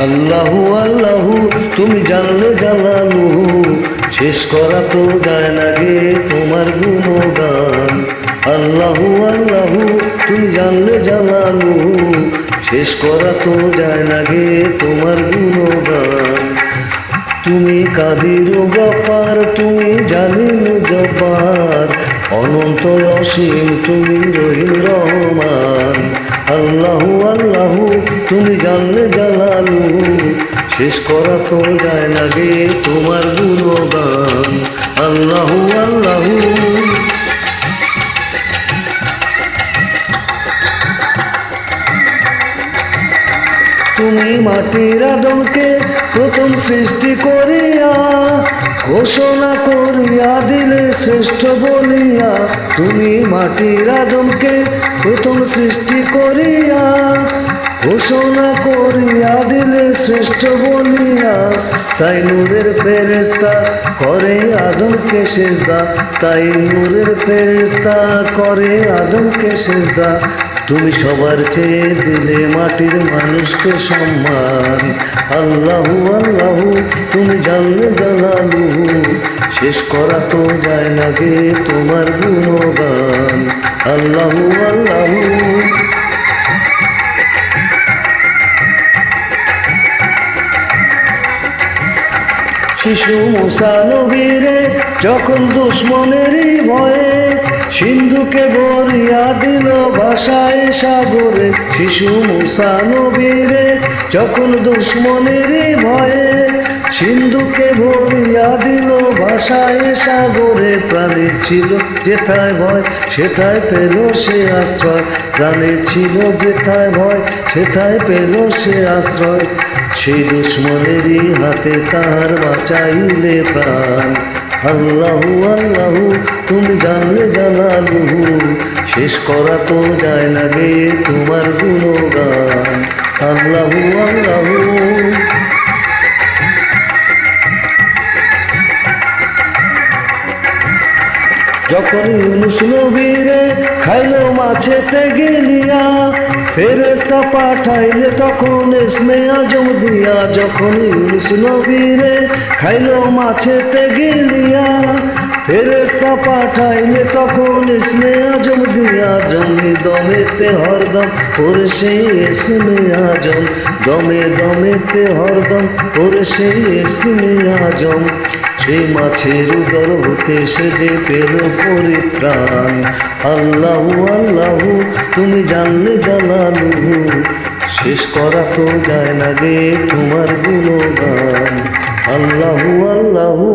আল্লাহু আল্লাহু তুমি জানলে জালালুহু, শেষ করা তো যায় না গে তোমার গুণগান। আল্লাহু আল্লাহু তুমি জানলে জালালুহু, শেষ করা তো যায় না গে তোমার গুণগান। তুমি কাদির গফার, তুমি জালিম জব্বার, অনন্ত অসীম তুমি রহিম রহমান। আল্লাহু আল্লাহু তুমি জানলে জালালুহু, শেষ করা তো যায় না গে তোমার গুণগান। আল্লাহু আল্লাহু তুমি মাটির আদমকে প্রথম সৃষ্টি করিয়া ঘোষণা করিয়া দিলে শ্রেষ্ঠ বলিয়া। তুমি মাটির আদমকে প্রথম সৃষ্টি করিয়া ঘোষণা করিয়া দিলে শ্রেষ্ঠ বলিয়া। তাই নূরের ফেরেশতা করে আদমকে সেজদা, তাই নূরের ফেরেশতা করে আদমকে সেজদা। তুমি সবার চেয়ে দিলে মাটির মানুষকে সম্মান। আল্লাহু আল্লাহু তুমি জানলে জালালুহু, শেষ করা তো যায় না গে তোমার গুণগান। আল্লাহু আল্লাহু শিশু মুসা নবীরে যখন দুশ্মনেরই ভয়ে সিন্ধুকে ভরিয়া দিল ভাষায় সাগরে। শিশু মুসা নবীরে যখন দুশ্মনেরই ভয়ে সিন্ধুকে ভরিয়া দিল ভাষায় সাগরে। প্রাণের ছিল যেথায় ভয় সেথায় পেল সে আশ্রয়, প্রাণের ছিল যেথায় ভয় সেথায় পেল সে আশ্রয়। সেই দুশ্মনেরই হাতে তাহার বাঁচাইলে প্রাণ। আল্লাহু আল্লাহু তুমি জানলে জালালুহু, শেষ করা তো যায় না গে তোমার গুণগান। আল্লাহু আল্লাহু যখন ইউনুস নবীরে খাইলো মাছেতে গিলিয়া, ফেরেশতা পাঠাইলে তখন ইসমে আজম দিয়া। যখন ইউনুস নবীরে খাইলো মাছেতে গিলিয়া, ফেরেশতা পাঠাইলে তখন ইসমে আজম দিয়া। জমে দমেতে হরদম ওরে সেই ইসমে আজম, দমে দমেতে হরদম ওরে সেই ইসমে আজম। সেই মাছের উদর হতে সে যে পেল পরিত্রাণ। আল্লাহু আল্লাহু তুমি জানলে জালালুহু, শেষ করা তো যায় না গে তোমার গুণগান। আল্লাহু আল্লাহু